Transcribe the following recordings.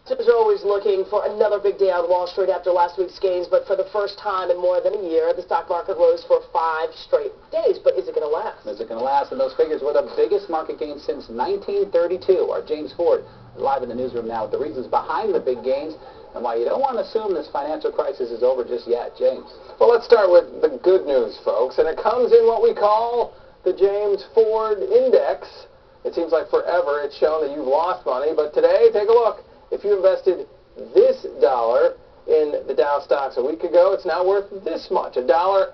Investors are always looking for another big day on Wall Street after last week's gains, but for the first time in more than a year, the stock market rose for 5 straight days. But is it going to last? Is it going to last? And those figures were the biggest market gains since 1932. Our James Ford live in the newsroom now with the reasons behind the big gains and why you don't want to assume this financial crisis is over just yet. James. Well, let's start with the good news, folks, and it comes in what we call the James Ford Index. It seems like forever it's shown that you've lost money, but today, take a look. If you invested this dollar in the Dow stocks a week ago, it's now worth this much, $1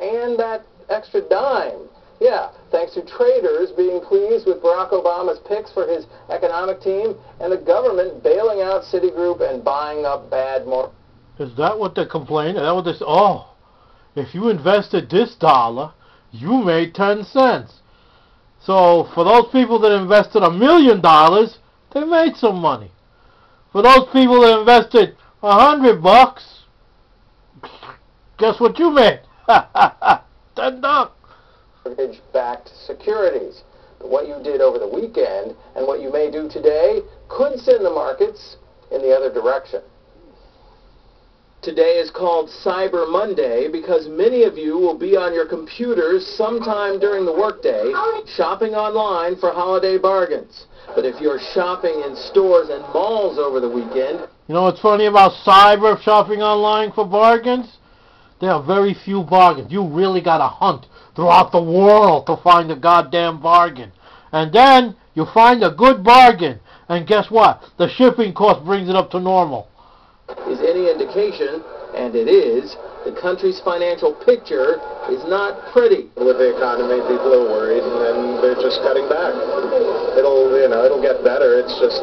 and that extra dime. Yeah, thanks to traders being pleased with Barack Obama's picks for his economic team and the government bailing out Citigroup and buying up bad more. Is that what they're complaining? Is that what this? Oh, if you invested this dollar, you made 10 cents. So for those people that invested $1 million, they made some money. For those people that invested $100, guess what you made? $10. Mortgage-backed securities. But what you did over the weekend and what you may do today could send the markets in the other direction. Today is called Cyber Monday because many of you will be on your computers sometime during the workday shopping online for holiday bargains. But if you're shopping in stores and malls over the weekend... You know what's funny about cyber shopping online for bargains? There are very few bargains. You really got to hunt throughout the world to find a goddamn bargain. And then you find a good bargain. And guess what? The shipping cost brings it up to normal. Is any indication, and it is, the country's financial picture is not pretty. With the economy, people are worried, and they're just cutting back. It'll get better. It's just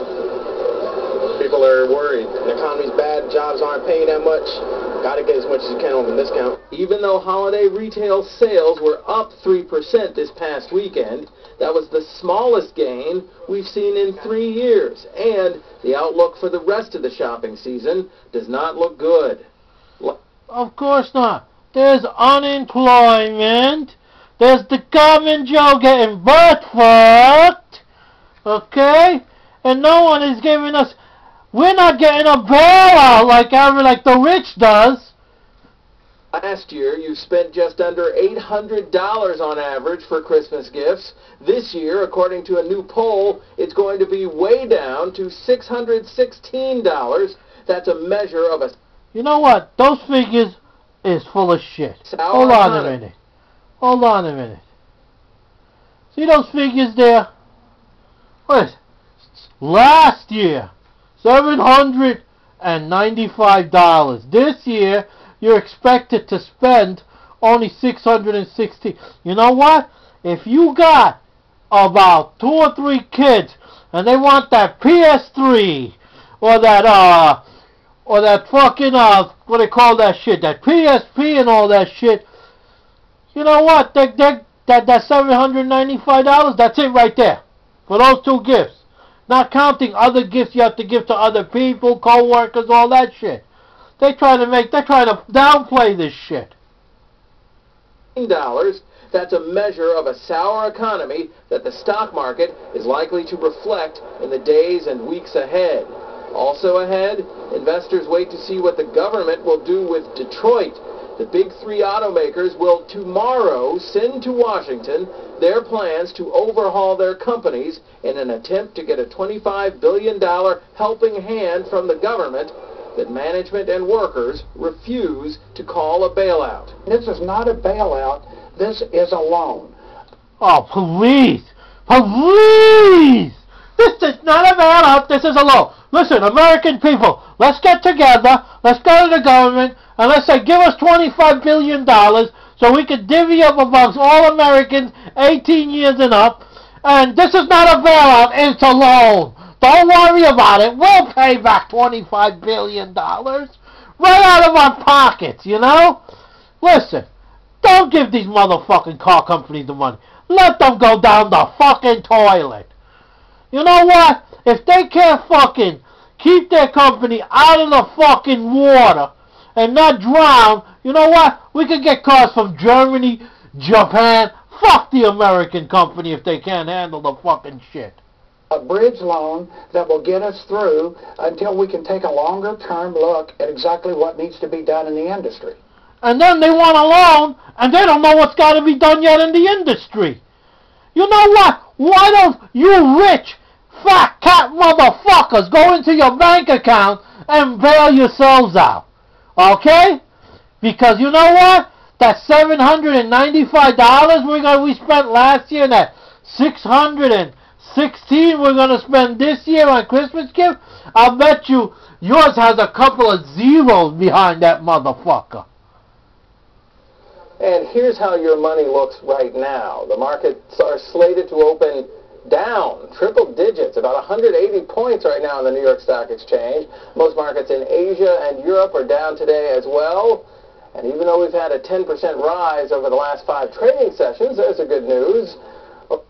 people are worried. The economy's bad. Jobs aren't paying that much. Got to get as much as you can on the discount. Even though holiday retail sales were up 3% this past weekend, that was the smallest gain we've seen in 3 years. And the outlook for the rest of the shopping season does not look good. Of course not. There's unemployment. There's the common Joe getting butt fucked. Okay? And no one is giving us... We're not getting a bailout like the rich does. Last year, you spent just under $800 on average for Christmas gifts. This year, according to a new poll, it's going to be way down to $616. That's a measure of a... You know what? Those figures is full of shit. Hold on a minute. Hold on a minute. See those figures there? What is it? Last year, $795. This year, you're expected to spend only $660. You know what? If you got about 2 or 3 kids and they want that PS3 or that fucking what they call that shit, that PSP and all that shit, you know what? That $795, that's it right there for those 2 gifts. Not counting other gifts you have to give to other people, co-workers, all that shit. They're trying to downplay this shit. That's a measure of a sour economy that the stock market is likely to reflect in the days and weeks ahead. Also ahead, investors wait to see what the government will do with Detroit. The big 3 automakers will tomorrow send to Washington their plans to overhaul their companies in an attempt to get a $25 billion helping hand from the government that management and workers refuse to call a bailout. This is not a bailout. This is a loan. Oh, please. Please. This is not a bailout. This is a loan. Listen, American people, let's get together. Let's go to the government and let's say, give us $25 billion so we can divvy up amongst all Americans 18 years and up. And this is not a bailout, it's a loan. Don't worry about it. We'll pay back $25 billion right out of our pockets, you know? Listen, don't give these motherfucking car companies the money. Let them go down the fucking toilet. You know what? If they can't fucking keep their company out of the fucking water and not drown, you know what? We could get cars from Germany, Japan. Fuck the American company if they can't handle the fucking shit. A bridge loan that will get us through until we can take a longer-term look at exactly what needs to be done in the industry. And then they want a loan, and they don't know what's got to be done yet in the industry. You know what? Why don't you rich, fat cat motherfuckers go into your bank account and bail yourselves out? Okay? Because you know what? That $795 we spent last year, and that $616 we're going to spend this year on Christmas gift, I'll bet you yours has a couple of zeros behind that motherfucker. And here's how your money looks right now. The markets are slated to open down triple digits, about 180 points right now in the New York Stock Exchange. Most markets in Asia and Europe are down today as well. And even though we've had a 10% rise over the last 5 trading sessions, there's the good news.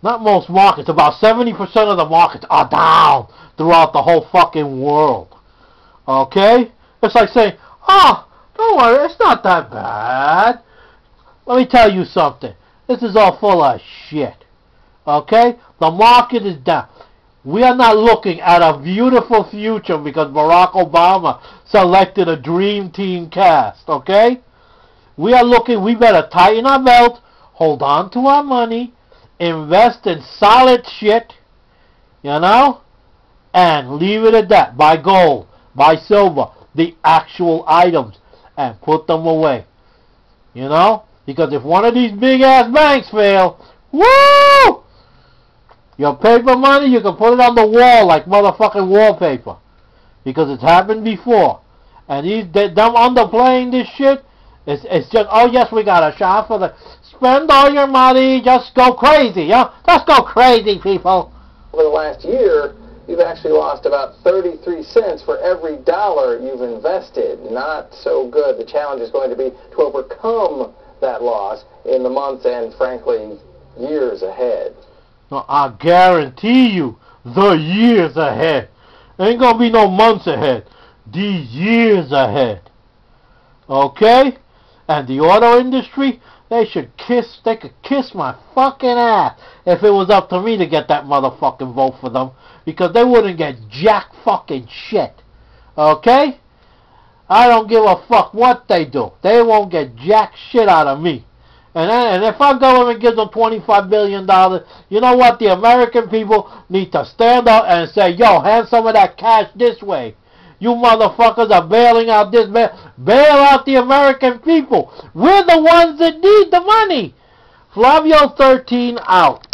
Not most markets, about 70% of the markets are down throughout the whole fucking world. Okay? It's like saying, oh, don't worry, it's not that bad. Let me tell you something. This is all full of shit. Okay? The market is down. We are not looking at a beautiful future because Barack Obama selected a dream team cast. Okay? We are looking, we better tighten our belt, hold on to our money, invest in solid shit, you know, and leave it at that. Buy gold, buy silver, the actual items, and put them away. You know? Because if one of these big-ass banks fail, woo! Your paper money, you can put it on the wall like motherfucking wallpaper. Because it's happened before. And them underplaying this shit, it's just, oh yes, we got a shot for the, spend all your money, just go crazy, yeah? Just go crazy, people. Over the last year, you've actually lost about 33 cents for every dollar you've invested. Not so good. The challenge is going to be to overcome that loss in the months and, frankly, years ahead. No, I guarantee you, the years ahead. Ain't gonna be no months ahead. These years ahead. Okay? And the auto industry, they could kiss my fucking ass if it was up to me to get that motherfucking vote for them, because they wouldn't get jack fucking shit. Okay? I don't give a fuck what they do. They won't get jack shit out of me. And if our government gives them $25 billion, you know what? The American people need to stand up and say, yo, hand some of that cash this way. You motherfuckers are bailing out this. Bail out the American people. We're the ones that need the money. Flavio 13 out.